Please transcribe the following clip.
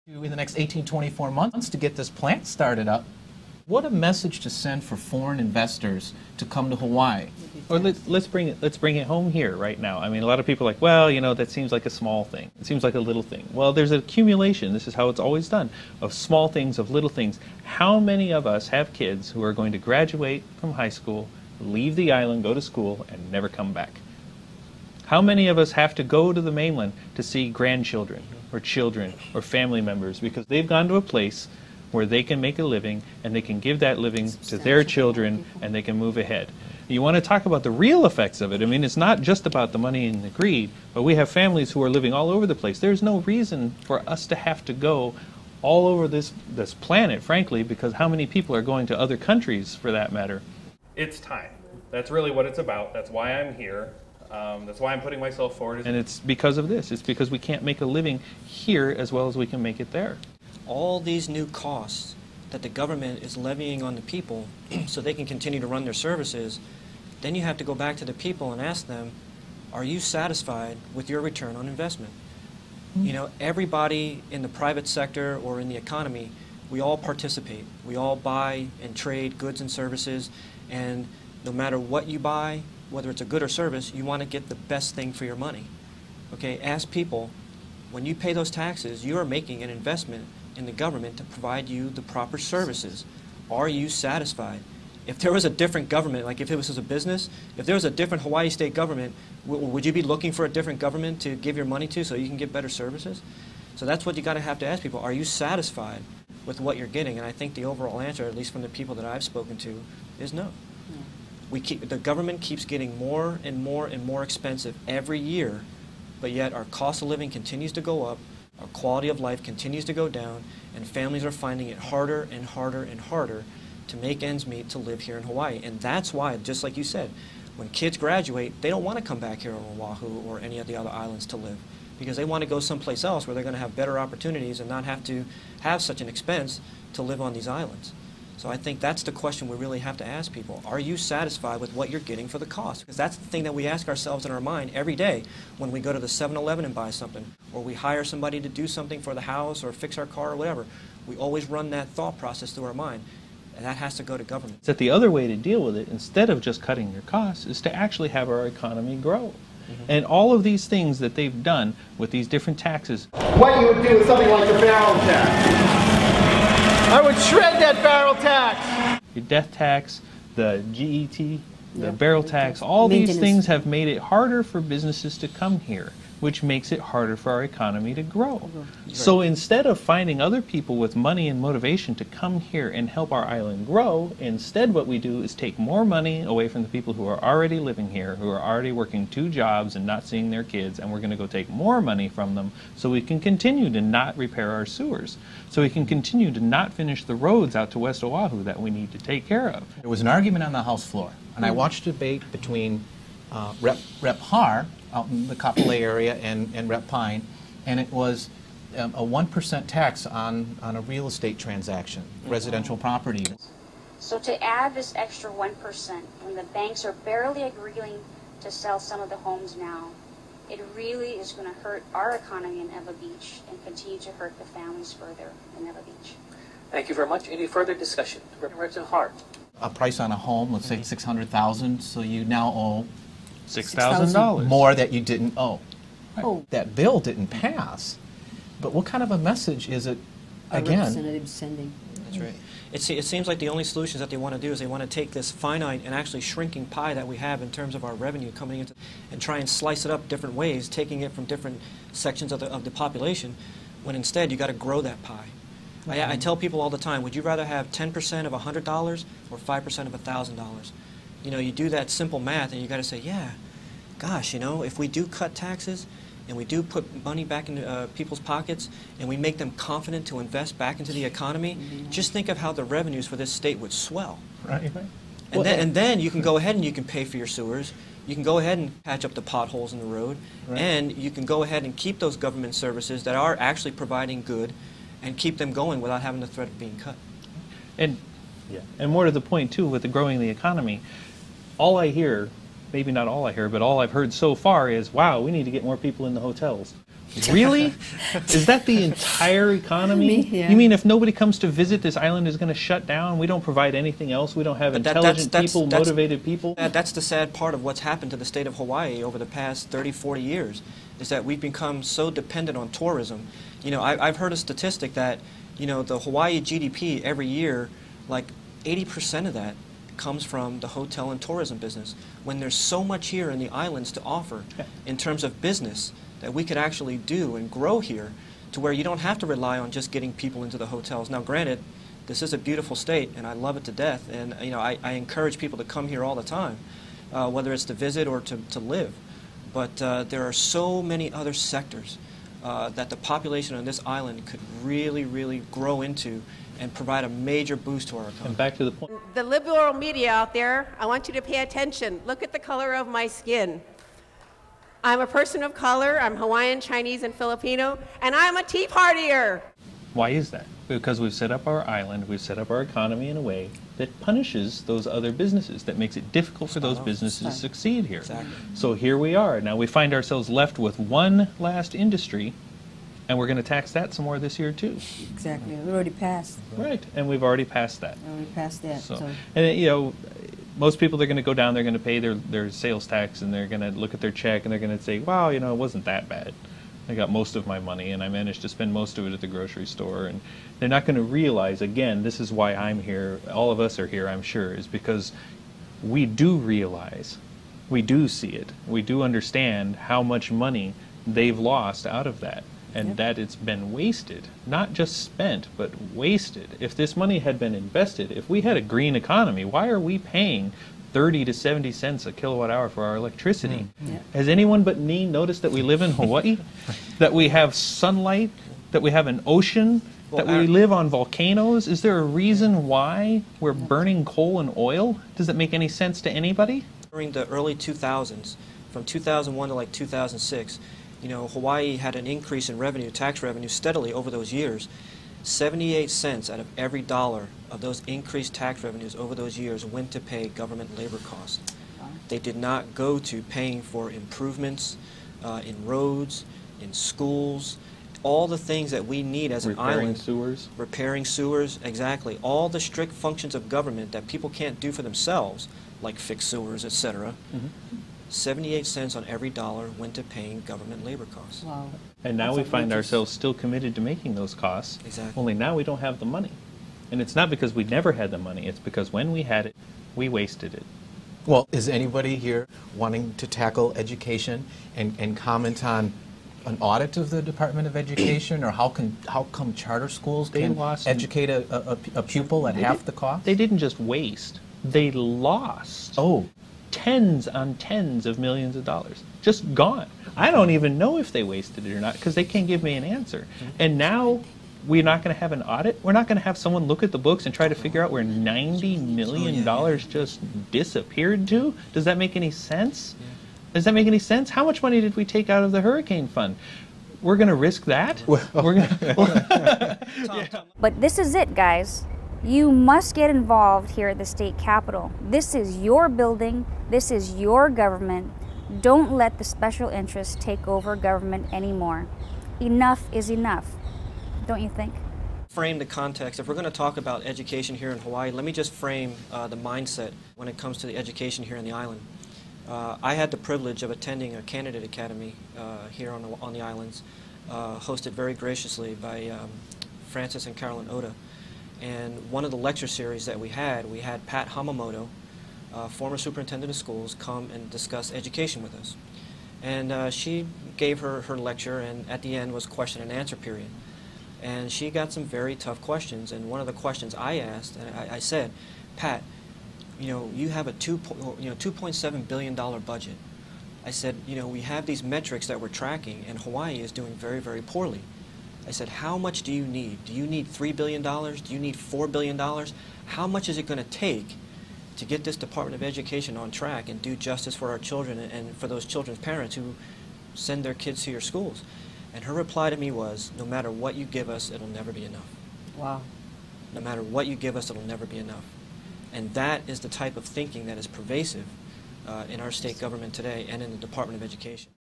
in the next 18, 24 months to get this plant started up. What a message to send for foreign investors to come to Hawaii. Or let's bring it home here right now. I mean, a lot of people are like, well, you know, that seems like a small thing. It seems like a little thing. Well, there's an accumulation. This is how it's always done, of small things, of little things. How many of us have kids who are going to graduate from high school, leave the island, go to school, and never come back? How many of us have to go to the mainland to see grandchildren or children or family members because they've gone to a place where they can make a living and they can give that living to their children and they can move ahead? You want to talk about the real effects of it. I mean, it's not just about the money and the greed, but we have families who are living all over the place. There's no reason for us to have to go all over this planet, frankly, because how many people are going to other countries for that matter? It's time. That's really what it's about. That's why I'm here. That's why I'm putting myself forward. And it's because of this. It's because we can't make a living here as well as we can make it there. All these new costs that the government is levying on the people so they can continue to run their services, then you have to go back to the people and ask them, are you satisfied with your return on investment? You know, everybody in the private sector or in the economy, we all participate. We all buy and trade goods and services, and no matter what you buy, whether it's a good or service, you want to get the best thing for your money. Okay, ask people, when you pay those taxes, you are making an investment in the government to provide you the proper services. Are you satisfied? If there was a different government, like if it was a business, if there was a different Hawaii state government, would you be looking for a different government to give your money to so you can get better services? So that's what you got to have to ask people. Are you satisfied with what you're getting? And I think the overall answer, at least from the people that I've spoken to, is no. The government keeps getting more and more and more expensive every year, but yet our cost of living continues to go up, our quality of life continues to go down, and families are finding it harder and harder and harder to make ends meet to live here in Hawaii. And that's why, just like you said, when kids graduate, they don't want to come back here on Oahu or any of the other islands to live, because they want to go someplace else where they're going to have better opportunities and not have to have such an expense to live on these islands. So I think that's the question we really have to ask people. Are you satisfied with what you're getting for the cost? Because that's the thing that we ask ourselves in our mind every day when we go to the 7-Eleven and buy something, or we hire somebody to do something for the house or fix our car or whatever. We always run that thought process through our mind, and that has to go to government. That the other way to deal with it, instead of just cutting your costs, is to actually have our economy grow. And all of these things that they've done with these different taxes. What you would do with something like the barrel tax? I would shred that barrel tax. Your death tax, the GET, the barrel tax, all these things have made it harder for businesses to come here, which makes it harder for our economy to grow. So instead of finding other people with money and motivation to come here and help our island grow, instead what we do is take more money away from the people who are already living here, who are already working 2 jobs and not seeing their kids, and we're going to go take more money from them so we can continue to not repair our sewers, so we can continue to not finish the roads out to West Oahu that we need to take care of. There was an argument on the House floor, and I watched a debate between Rep. Har out in the Kapolei area and Rep. Pine, and it was a 1% tax on a real estate transaction, residential property. So to add this extra 1%, when the banks are barely agreeing to sell some of the homes now, it really is going to hurt our economy in Ewa Beach and continue to hurt the families further in Ewa Beach. Thank you very much. Any further discussion? Representative Hart. A price on a home, let's say $600,000, so you now owe $6,000 more that you didn't owe. Oh. That bill didn't pass, but what kind of a message is it again? Representative sending. That's right. It seems like the only solutions that they want to do is they want to take this finite and actually shrinking pie that we have in terms of our revenue coming into, and try and slice it up different ways, taking it from different sections of the population, when instead you got to grow that pie. I tell people all the time, would you rather have 10% of $100 or 5% of $1,000? You know, you do that simple math and you got to say, yeah, gosh, you know, if we do cut taxes and we do put money back into people's pockets and we make them confident to invest back into the economy, just think of how the revenues for this state would swell. Right. And then you can go ahead and you can pay for your sewers. You can go ahead and patch up the potholes in the road. Right. And you can go ahead and keep those government services that are actually providing good and keep them going without having the threat of being cut. And more to the point, too, with the growing the economy, all I hear, maybe not all I hear, but all I've heard so far is, wow, we need to get more people in the hotels. Really? Is that the entire economy? Yeah. You mean if nobody comes to visit, this island is going to shut down? We don't provide anything else? We don't have intelligent people, motivated people? That's the sad part of what's happened to the state of Hawaii over the past 30, 40 years, is that we've become so dependent on tourism. You know, I've heard a statistic that, you know, the Hawaii GDP every year, like 80% of that comes from the hotel and tourism business, when there's so much here in the islands to offer in terms of business that we could actually do and grow here to where you don't have to rely on just getting people into the hotels. Now, granted, this is a beautiful state, and I love it to death, and you know, I encourage people to come here all the time, whether it's to visit or to live. But there are so many other sectors that the population on this island could really, really grow into and provide a major boost to our economy. And back to the point. The liberal media out there, I want you to pay attention. Look at the color of my skin. I'm a person of color. I'm Hawaiian, Chinese, and Filipino, and I'm a Tea Partier. Why is that? Because we've set up our island, we've set up our economy in a way that punishes those other businesses, that makes it difficult for those businesses to succeed here. Exactly. So here we are. Now we find ourselves left with one last industry, and we're going to tax that some more this year too. Exactly. We already passed. Right, and we've already passed that. Already passed that. So. And you know, most people, they're going to go down, they're going to pay their sales tax, and they're going to look at their check, and they're going to say, wow, you know, it wasn't that bad. I got most of my money, and I managed to spend most of it at the grocery store. And they're not going to realize, again, this is why I'm here, all of us are here, I'm sure, is because we do realize, we do see it, we do understand how much money they've lost out of that. And that it's been wasted, not just spent, but wasted. If this money had been invested, if we had a green economy, why are we paying 30 to 70 cents a kilowatt hour for our electricity? Has anyone but me noticed that we live in Hawaii? That we have sunlight? That we have an ocean? That we live on volcanoes? Is there a reason why we're burning coal and oil? Does it make any sense to anybody? During the early 2000s, from 2001 to like 2006, you know, Hawaii had an increase in revenue, tax revenue, steadily over those years. 78 cents out of every dollar of those increased tax revenues over those years went to pay government labor costs. They did not go to paying for improvements in roads, in schools, all the things that we need as an island. Repairing sewers. Repairing sewers, exactly. All the strict functions of government that people can't do for themselves, like fix sewers, etc. 78 cents on every dollar went to paying government labor costs. Wow. And now we find ourselves still committed to making those costs. Exactly. Only now we don't have the money. And it's not because we never had the money, it's because when we had it, we wasted it. Well, is anybody here wanting to tackle education and comment on an audit of the Department of Education, or how come charter schools can educate a pupil at half the cost? They didn't just waste, they lost. Oh. Tens on tens of millions of dollars. Just gone. I don't even know if they wasted it or not because they can't give me an answer. And now we're not going to have an audit. We're not going to have someone look at the books and try to figure out where $90 million just disappeared to. Does that make any sense? Does that make any sense? How much money did we take out of the hurricane fund? We're going to risk that? But this is it, guys. You must get involved here at the state capitol. This is your building. This is your government. Don't let the special interests take over government anymore. Enough is enough, don't you think? Frame the context. If we're going to talk about education here in Hawaii, let me just frame the mindset when it comes to the education here in the island. I had the privilege of attending a candidate academy here on the islands, hosted very graciously by Francis and Carolyn Oda. And one of the lecture series that we had Pat Hamamoto, former superintendent of schools, come and discuss education with us. And she gave her lecture, and at the end was question and answer period. And she got some very tough questions, and one of the questions I asked, and I said, Pat, you know, you have a $2.7 billion budget. I said, you know, we have these metrics that we're tracking, and Hawaii is doing very, very poorly. I said, how much do you need? Do you need $3 billion? Do you need $4 billion? How much is it going to take to get this Department of Education on track and do justice for our children and for those children's parents who send their kids to your schools? And her reply to me was, no matter what you give us, it'll never be enough. Wow. No matter what you give us, it'll never be enough. And that is the type of thinking that is pervasive in our state government today and in the Department of Education.